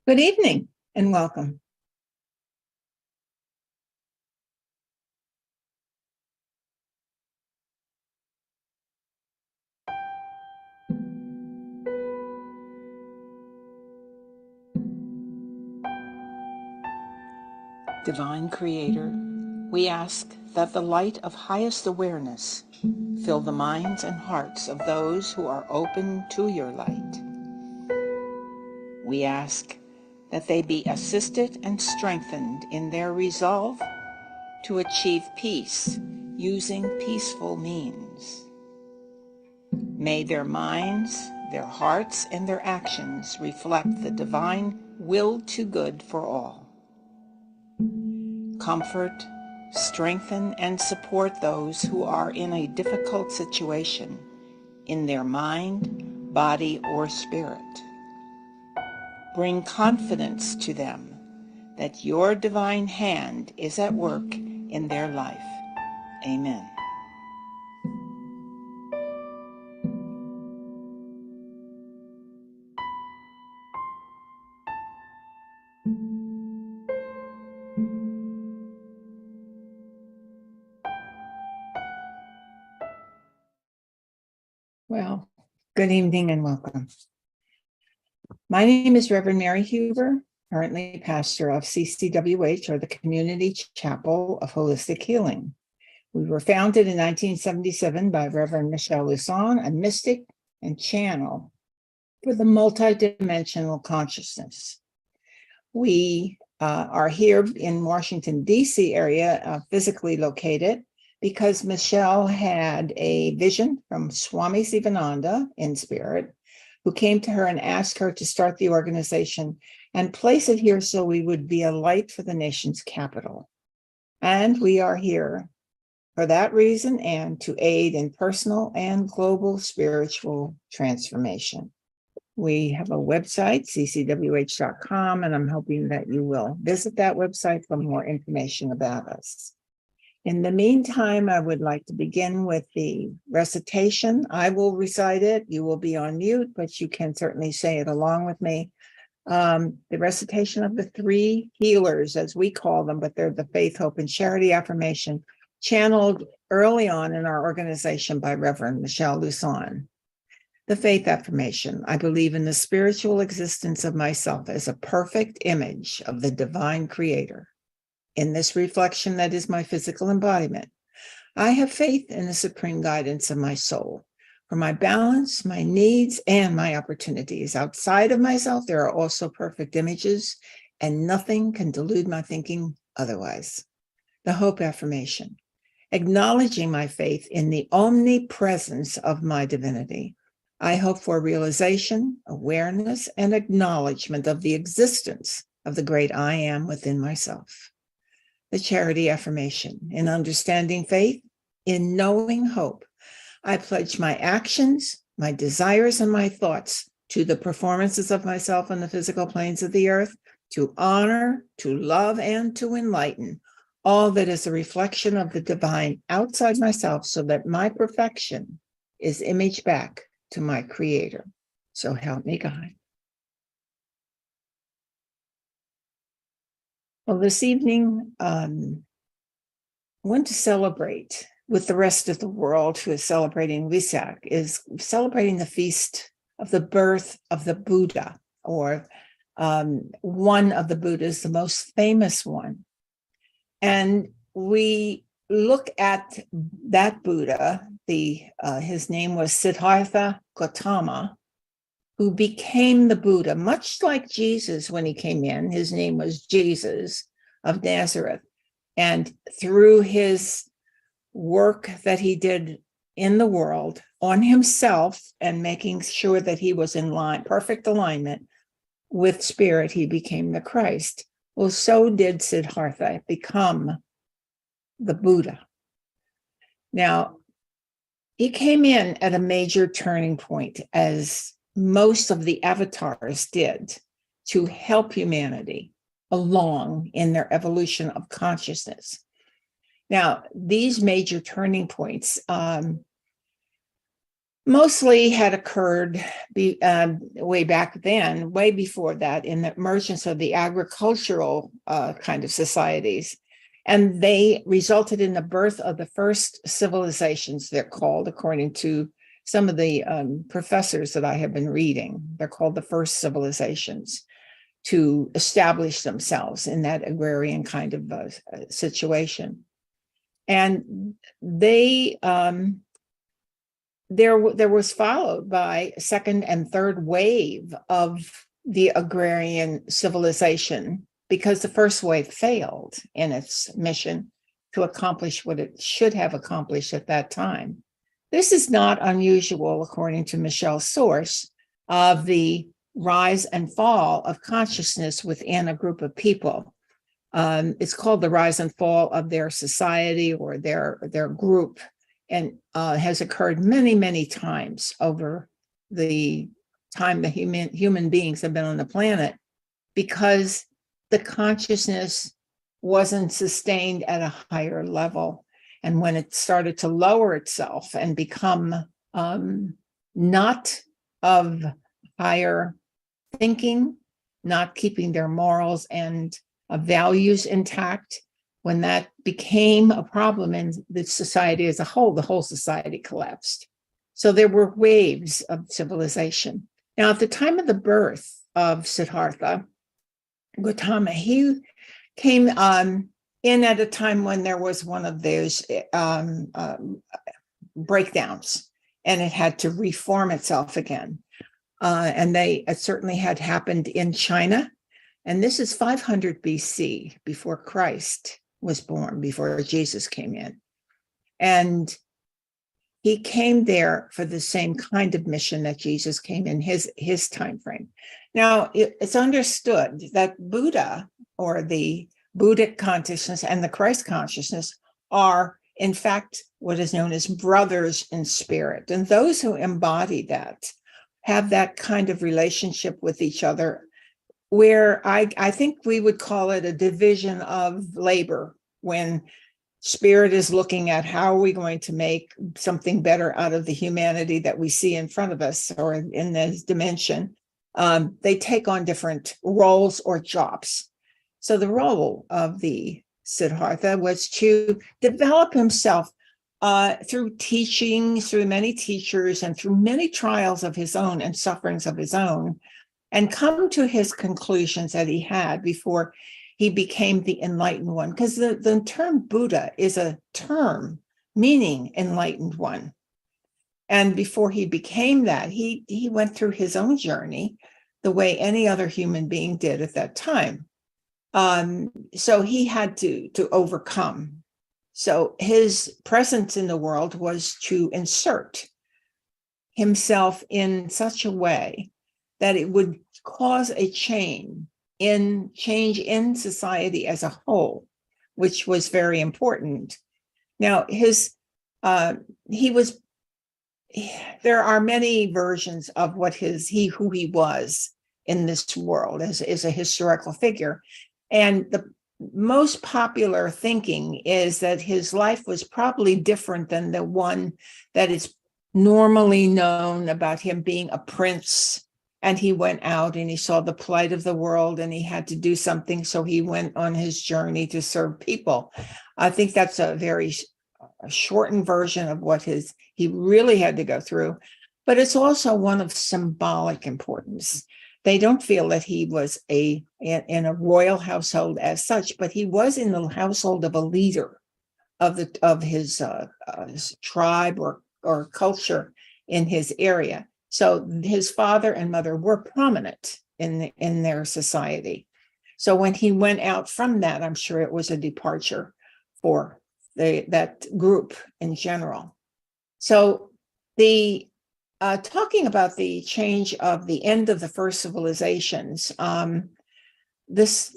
Good evening and welcome. Divine Creator, we ask that the light of highest awareness fill the minds and hearts of those who are open to your light. We ask that they be assisted and strengthened in their resolve to achieve peace using peaceful means. May their minds, their hearts, and their actions reflect the divine will to good for all. Comfort, strengthen, and support those who are in a difficult situation in their mind, body, or spirit. Bring confidence to them that your divine hand is at work in their life. Amen. Well, good evening and welcome. My name is Reverend Mary Huber, currently pastor of CCWH, or the Community Chapel of Holistic Healing. We were founded in 1977 by Reverend Michelle Luson, a mystic and channel for the multidimensional consciousness. We are here in Washington, D.C. area, physically located, because Michelle had a vision from Swami Sivananda in spirit, who came to her and asked her to start the organization and place it here so we would be a light for the nation's capital. And we are here for that reason and to aid in personal and global spiritual transformation. We have a website, CCWH.com, and I'm hoping that you will visit that website for more information about us. In the meantime, I would like to begin with the recitation. I will recite it. You will be on mute, but you can certainly say it along with me. The recitation of the three healers, as we call them, but they're the faith, hope, and charity affirmation, channeled early on in our organization by Reverend Michelle Luson. The faith affirmation: I believe in the spiritual existence of myself as a perfect image of the divine creator. In this reflection that is my physical embodiment, I have faith in the supreme guidance of my soul for my balance, my needs, and my opportunities. Outside of myself, there are also perfect images, and nothing can delude my thinking otherwise. The hope affirmation: acknowledging my faith in the omnipresence of my divinity, I hope for realization, awareness, and acknowledgement of the existence of the great I am within myself. The charity affirmation: in understanding faith, in knowing hope, I pledge my actions, my desires, and my thoughts to the performances of myself on the physical planes of the earth, to honor, to love, and to enlighten all that is a reflection of the divine outside myself, so that my perfection is imaged back to my creator. So help me God. Well, this evening, I want to celebrate with the rest of the world who is celebrating Wesak, is celebrating the feast of the birth of the Buddha, or one of the Buddhas, the most famous one. And we look at that Buddha, his name was Siddhartha Gautama, who became the Buddha, much like Jesus when he came in. His name was Jesus of Nazareth. And through his work that he did in the world on himself and making sure that he was in perfect alignment with spirit, he became the Christ. Well, so did Siddhartha become the Buddha. Now, he came in at a major turning point, as most of the avatars did, to help humanity along in their evolution of consciousness. Now, these major turning points, mostly had occurred way back then, way before that, in the emergence of the agricultural kind of societies. And they resulted in the birth of the first civilizations, they're called, according to some of the professors that I have been reading. They're called the first civilizations to establish themselves in that agrarian kind of situation. And they there was followed by a second and third wave of the agrarian civilization, because the first wave failed in its mission to accomplish what it should have accomplished at that time. This is not unusual, according to Michelle's source, of the rise and fall of consciousness within a group of people. It's called the rise and fall of their society or their group, and has occurred many, many times over the time the human beings have been on the planet, because the consciousness wasn't sustained at a higher level. And when it started to lower itself and become not of higher thinking, not keeping their morals and values intact, when that became a problem in the society as a whole, the whole society collapsed. So there were waves of civilization. Now, at the time of the birth of Siddhartha Gautama, he came in at a time when there was one of those breakdowns, and it had to reform itself again. And it certainly had happened in China. And this is 500 BC, before Christ was born, before Jesus came in. And he came there for the same kind of mission that Jesus came in his time frame. Now, it's understood that Buddha, or the Buddhic consciousness, and the Christ consciousness are, in fact, what is known as brothers in spirit. And those who embody that have that kind of relationship with each other, where I think we would call it a division of labor, when spirit is looking at how are we going to make something better out of the humanity that we see in front of us or in this dimension. They take on different roles or jobs. So the role of the Siddhartha was to develop himself through teaching, through many teachers, and through many trials of his own and sufferings of his own, and come to his conclusions that he had before he became the enlightened one. Because the term Buddha is a term meaning enlightened one. And before he became that, he went through his own journey the way any other human being did at that time. So he had to overcome. So his presence in the world was to insert himself in such a way that it would cause a change in society as a whole, which was very important. Now, there are many versions of who he was in this world as a historical figure. And the most popular thinking is that his life was probably different than the one that is normally known about him being a prince, and he went out and he saw the plight of the world and he had to do something, so he went on his journey to serve people. I think that's a very shortened version of what he really had to go through, but it's also one of symbolic importance. They don't feel that he was in a royal household as such, but he was in the household of a leader of his tribe or culture in his area. So his father and mother were prominent in their society. So when he went out from that, I'm sure it was a departure for that group in general. So talking about the change of the end of the first civilizations, the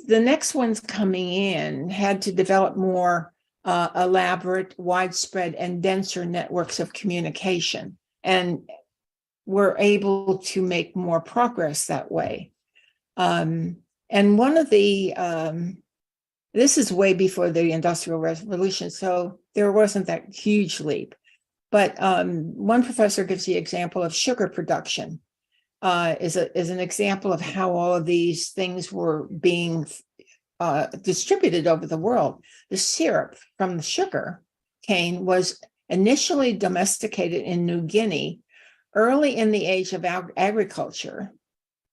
next ones coming in had to develop more elaborate, widespread, and denser networks of communication, and were able to make more progress that way. And one of this is way before the Industrial Revolution, so there wasn't that huge leap. But one professor gives the example of sugar production is an example of how all of these things were being distributed over the world. The syrup from the sugar cane was initially domesticated in New Guinea early in the age of agriculture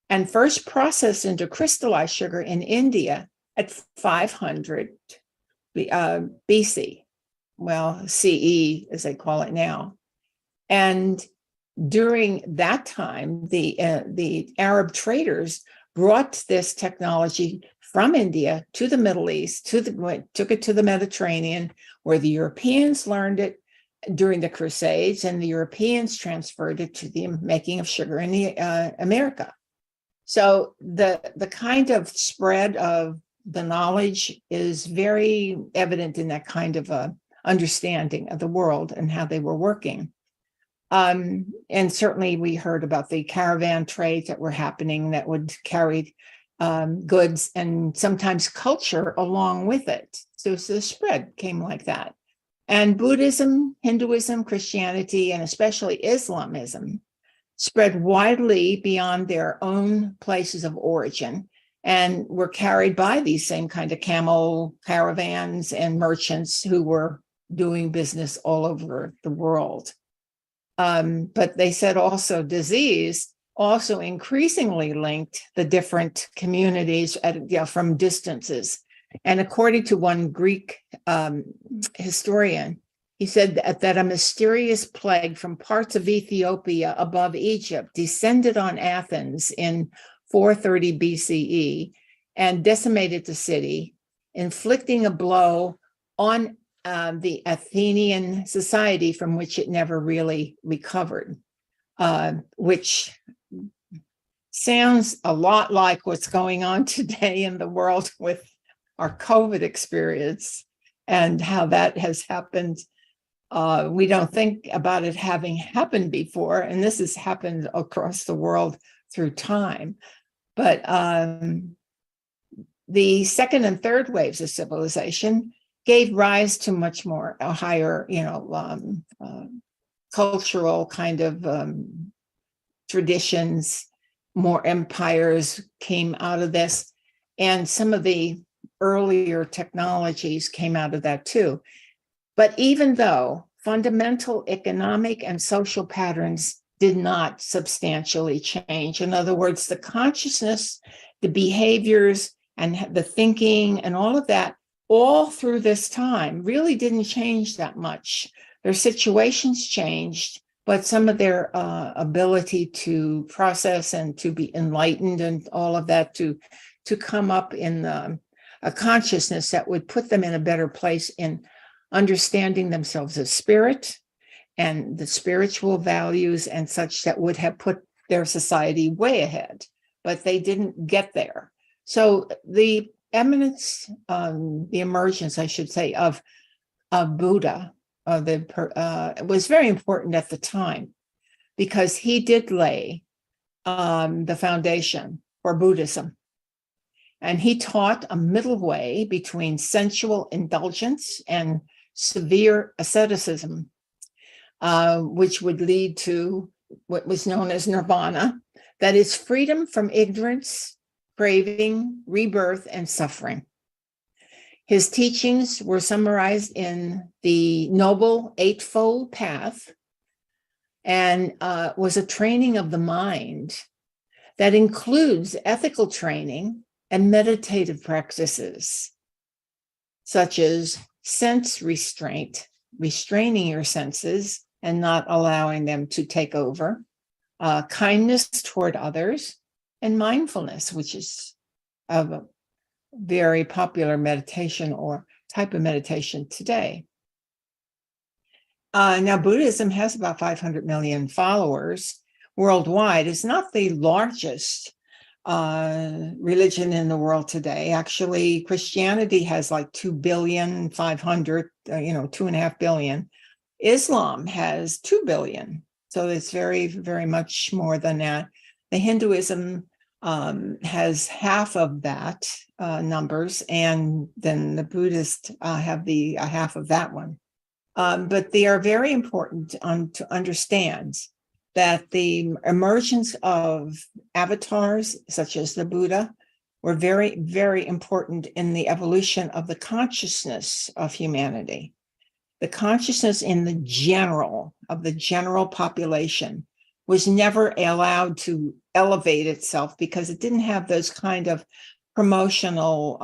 and first processed into crystallized sugar in India at 500 BC. Well, CE, as they call it now. And during that time, the Arab traders brought this technology from India to the Middle East, took it to the Mediterranean, where the Europeans learned it during the Crusades, and the Europeans transferred it to the making of sugar in America. So the kind of spread of the knowledge is very evident in that kind of understanding of the world and how they were working. And certainly we heard about the caravan trades that were happening that would carry goods and sometimes culture along with it. So the spread came like that. And Buddhism, Hinduism, Christianity, and especially Islamism spread widely beyond their own places of origin and were carried by these same kind of camel caravans and merchants who were doing business all over the world. But they said also disease also increasingly linked the different communities from distances. And according to one Greek historian, he said that a mysterious plague from parts of Ethiopia above Egypt descended on Athens in 430 BCE and decimated the city, inflicting a blow on the Athenian society from which it never really recovered, which sounds a lot like what's going on today in the world with our COVID experience and how that has happened. We don't think about it having happened before, and this has happened across the world through time. But the second and third waves of civilization gave rise to much more a higher, cultural kind of traditions. More empires came out of this, and some of the earlier technologies came out of that too. But even though fundamental economic and social patterns did not substantially change, in other words, the consciousness, the behaviors, and the thinking, and all of that, all through this time, really didn't change that much. Their situations changed, but some of their ability to process and to be enlightened and all of that to come up in a consciousness that would put them in a better place in understanding themselves as spirit and the spiritual values and such that would have put their society way ahead, but they didn't get there. So the eminence, the emergence, I should say, of Buddha was very important at the time because he did lay the foundation for Buddhism. And he taught a middle way between sensual indulgence and severe asceticism, which would lead to what was known as nirvana, that is freedom from ignorance, craving, rebirth, and suffering. His teachings were summarized in the Noble Eightfold Path and was a training of the mind that includes ethical training and meditative practices, such as sense restraint, restraining your senses and not allowing them to take over, kindness toward others, and mindfulness, which is a very popular meditation or type of meditation today. Now, Buddhism has about 500 million followers worldwide. It's not the largest religion in the world today. Actually, Christianity has like 2.5 billion. Islam has 2 billion. So it's very, very much more than that. The Hinduism has half of that numbers, and then the Buddhists have the half of that one. But they are very important to understand that the emergence of avatars, such as the Buddha, were very, very important in the evolution of the consciousness of humanity. The consciousness in the general population was never allowed to elevate itself because it didn't have those kind of promotional,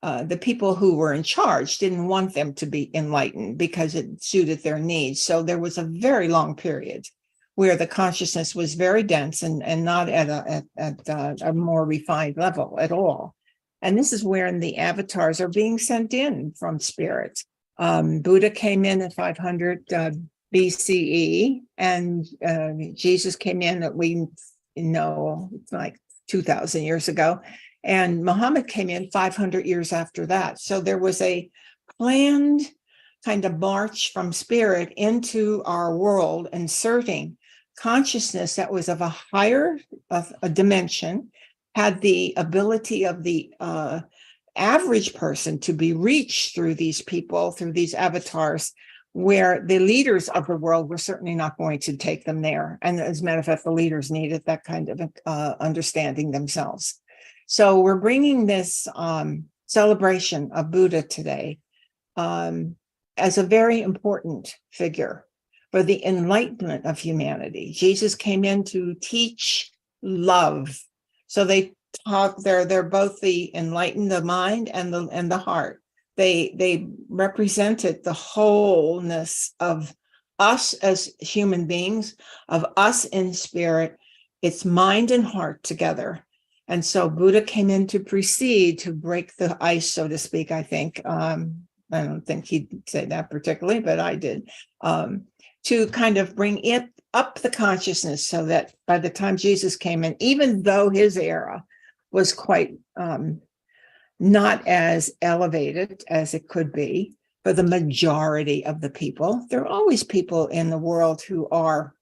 the people who were in charge didn't want them to be enlightened because it suited their needs. So there was a very long period where the consciousness was very dense and not at a more refined level at all. And this is where the avatars are being sent in from spirit. Buddha came in at 500 BCE, and Jesus came in that we know like 2,000 years ago, and Muhammad came in 500 years after that. So there was a planned kind of march from spirit into our world, inserting consciousness that was of a higher dimension, had the ability of the average person to be reached through these people, through these avatars, where the leaders of the world were certainly not going to take them there. And as a matter of fact, the leaders needed that kind of understanding themselves. So we're bringing this celebration of Buddha today as a very important figure for the enlightenment of humanity. Jesus came in to teach love. So they talk, they're both the enlighten the mind and the heart. They represented the wholeness of us as human beings, of us in spirit. It's mind and heart together. And so Buddha came in to precede, to break the ice, so to speak, I think. I don't think he'd say that particularly, but I did. To kind of bring it up the consciousness so that by the time Jesus came in, even though his era was quite not as elevated as it could be for the majority of the people, there are always people in the world who are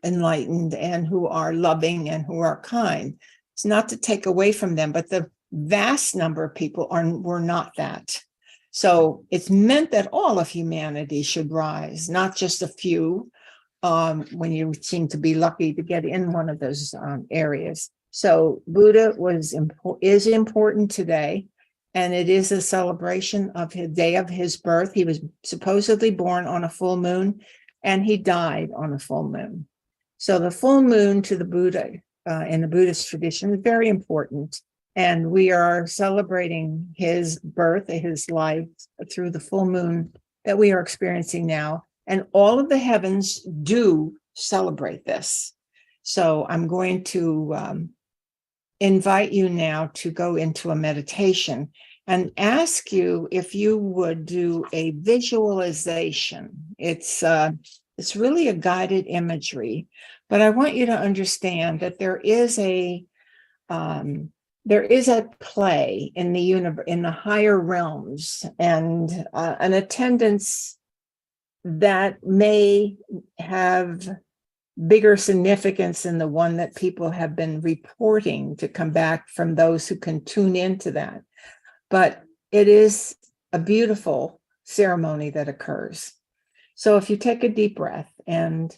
enlightened and who are loving and who are kind. It's not to take away from them, but the vast number of people were not that. So it's meant that all of humanity should rise, not just a few, when you seem to be lucky to get in one of those areas. So Buddha is important today, and it is a celebration of his day of his birth. He was supposedly born on a full moon, and he died on a full moon. So the full moon to the Buddha in the Buddhist tradition is very important. And we are celebrating his birth, his life, through the full moon that we are experiencing now. And all of the heavens do celebrate this. So I'm going to invite you now to go into a meditation and ask you if you would do a visualization. It's really a guided imagery, but I want you to understand that there is a play in the universe, in the higher realms, and an attendance that may have bigger significance than the one that people have been reporting to come back from those who can tune into that. But it is a beautiful ceremony that occurs. So if you take a deep breath and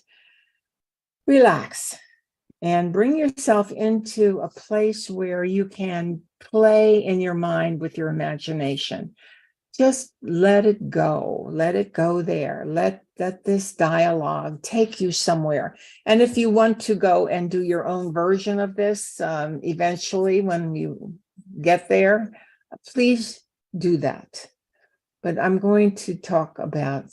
relax, and bring yourself into a place where you can play in your mind with your imagination. Just let it go. Let it go there. Let this dialogue take you somewhere. And if you want to go and do your own version of this, eventually when you get there, please do that. But I'm going to talk about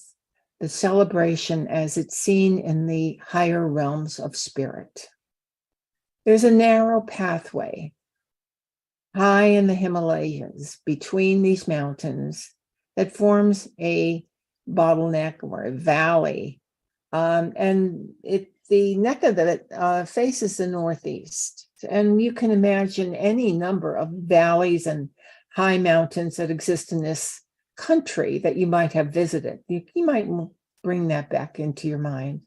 the celebration as it's seen in the higher realms of spirit. There's a narrow pathway high in the Himalayas between these mountains that forms a bottleneck or a valley. And the neck of it faces the northeast. And you can imagine any number of valleys and high mountains that exist in this country that you might have visited. You might bring that back into your mind.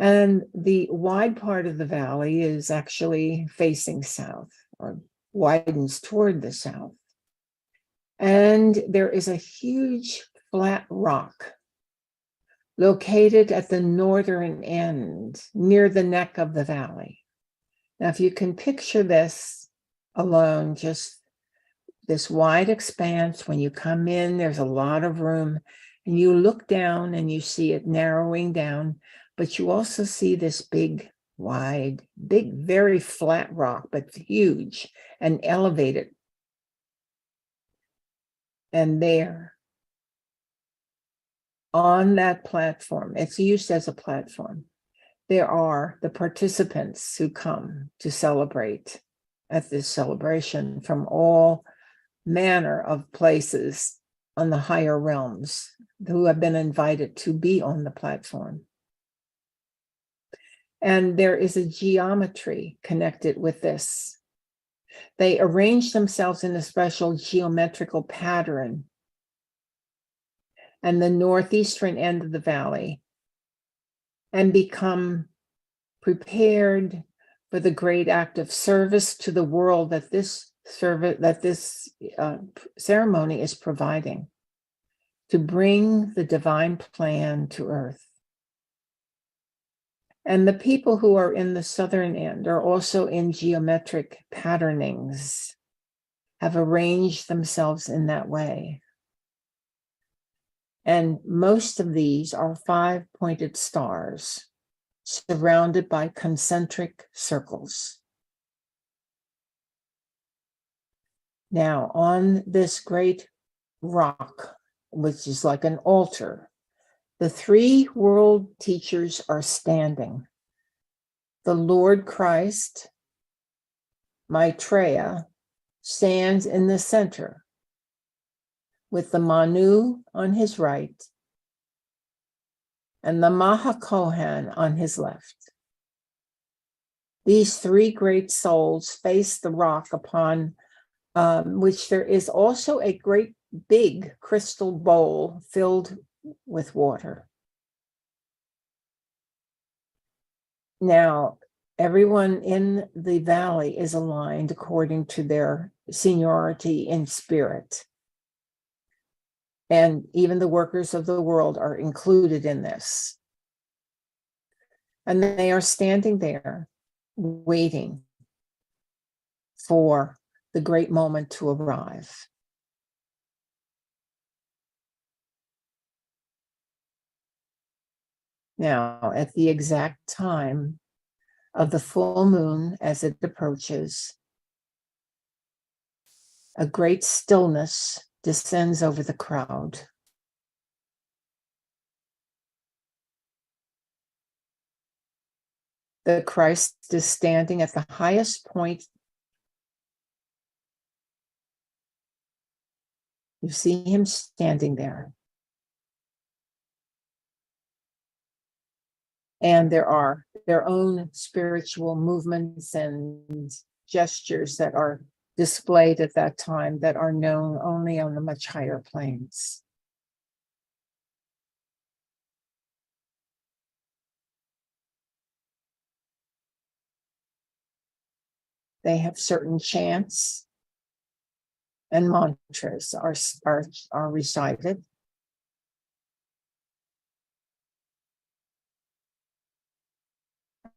And the wide part of the valley is actually facing south, or widens toward the south. And there is a huge flat rock located at the northern end, near the neck of the valley. Now, if you can picture this alone, just this wide expanse, when you come in, there's a lot of room, and you look down and you see it narrowing down, but you also see this big, wide, big, very flat rock, but huge and elevated. And there, on that platform, it's used as a platform, there are the participants who come to celebrate at this celebration from all manner of places on the higher realms who have been invited to be on the platform. And there is a geometry connected with this. They arrange themselves in a special geometrical pattern. And the northeastern end of the valley, and become prepared for the great act of service to the world that this ceremony is providing, to bring the divine plan to earth. And the people who are in the southern end are also in geometric patternings, have arranged themselves in that way. And most of these are 5-pointed stars surrounded by concentric circles. Now, on this great rock, which is like an altar, the 3 world teachers are standing. The Lord Christ, Maitreya, stands in the center, with the Manu on his right and the Mahakohan on his left. These 3 great souls face the rock upon which there is also a great big crystal bowl filled with water. Now, everyone in the valley is aligned according to their seniority in spirit. And even the workers of the world are included in this. And they are standing there waiting for the great moment to arrive. Now, at the exact time of the full moon as it approaches, a great stillness descends over the crowd. The Christ is standing at the highest point. You see him standing there. And there are their own spiritual movements and gestures that are displayed at that time that are known only on the much higher planes. They have certain chants and mantras are recited.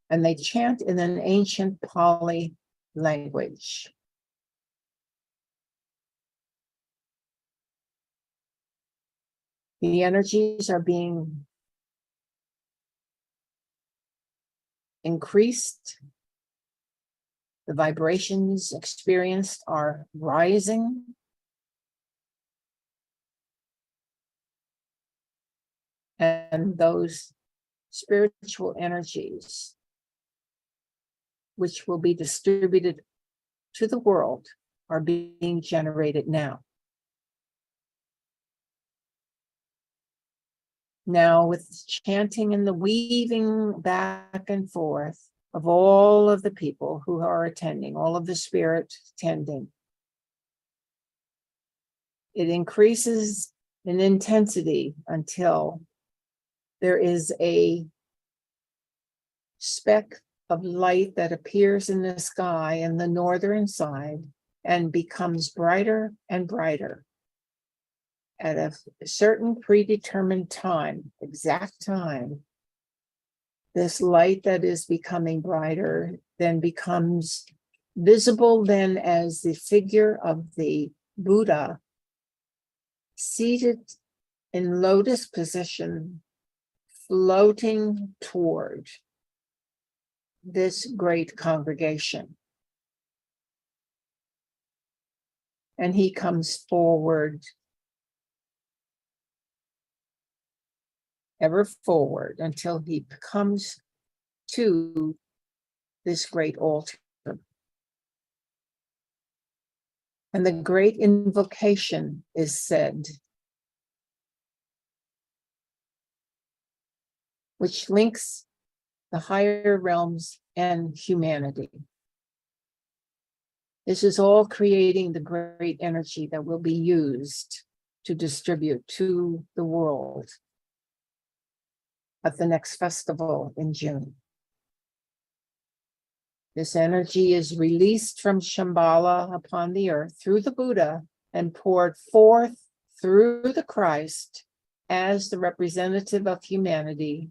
And they chant in an ancient Pali language. The energies are being increased. The vibrations experienced are rising. And those spiritual energies, which will be distributed to the world, are being generated now. Now, with chanting and the weaving back and forth of all of the people who are attending, all of the spirit attending, it increases in intensity until there is a speck of light that appears in the sky in the northern side and becomes brighter and brighter at a certain predetermined time, exact time, this light that is becoming brighter then becomes visible then as the figure of the Buddha seated in lotus position, floating toward this great congregation. And he comes forward, ever forward, until he comes to this great altar. And the great invocation is said, which links the higher realms and humanity. This is all creating the great energy that will be used to distribute to the world at the next festival in June. This energy is released from Shambhala upon the earth through the Buddha and poured forth through the Christ as the representative of humanity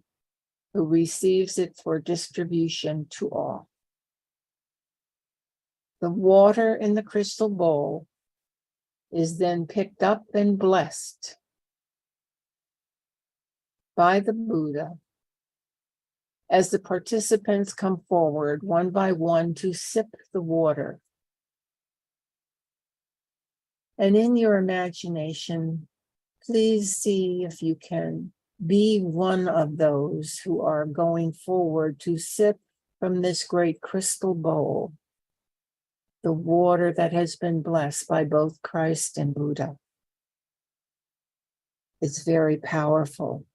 who receives it for distribution to all. The water in the crystal bowl is then picked up and blessed by the Buddha as the participants come forward one by one to sip the water. And in your imagination, please see if you can be one of those who are going forward to sip from this great crystal bowl, the water that has been blessed by both Christ and Buddha. It's very powerful.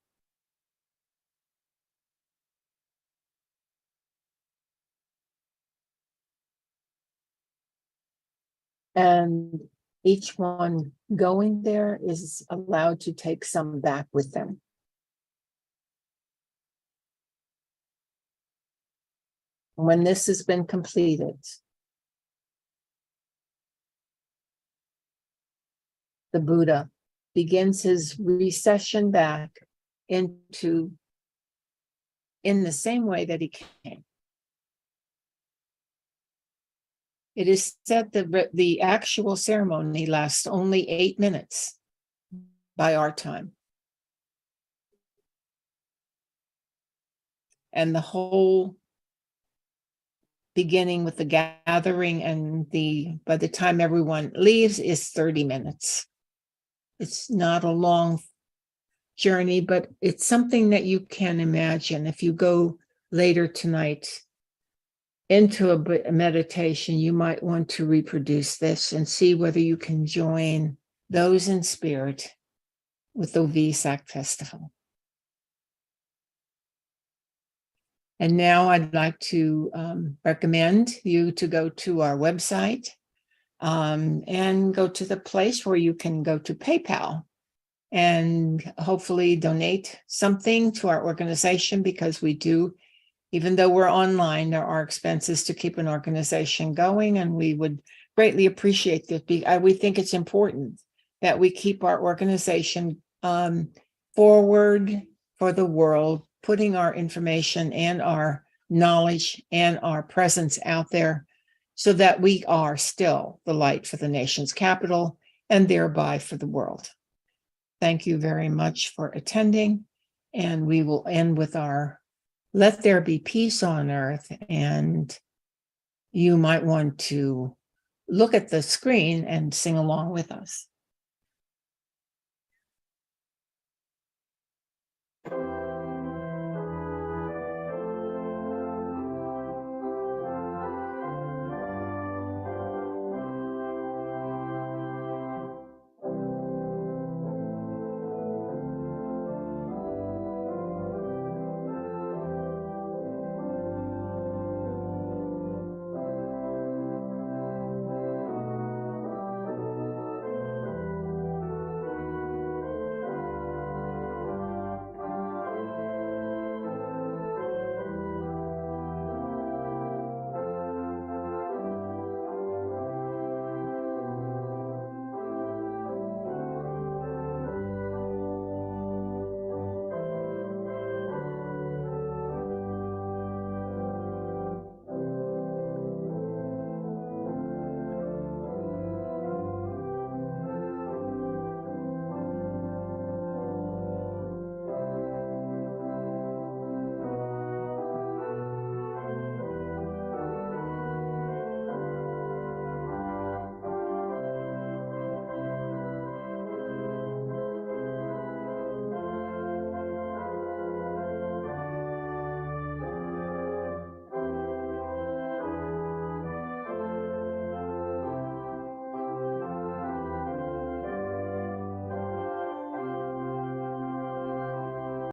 And each one going there is allowed to take some back with them. When this has been completed, the Buddha begins his recession back in the same way that he came. It is said that the actual ceremony lasts only 8 minutes by our time. And the whole beginning with the gathering and by the time everyone leaves is 30 minutes. It's not a long journey, but it's something that you can imagine. If you go later tonight into a meditation, you might want to reproduce this and see whether you can join those in spirit with the Wesak festival. And now I'd like to recommend you to go to our website and go to the place where you can go to PayPal and hopefully donate something to our organization, because we do, even though we're online, there are expenses to keep an organization going, and we would greatly appreciate that. We think it's important that we keep our organization forward for the world, putting our information and our knowledge and our presence out there so that we are still the light for the nation's capital and thereby for the world. Thank you very much for attending, and we will end with our "Let There Be Peace on Earth," and you might want to look at the screen and sing along with us.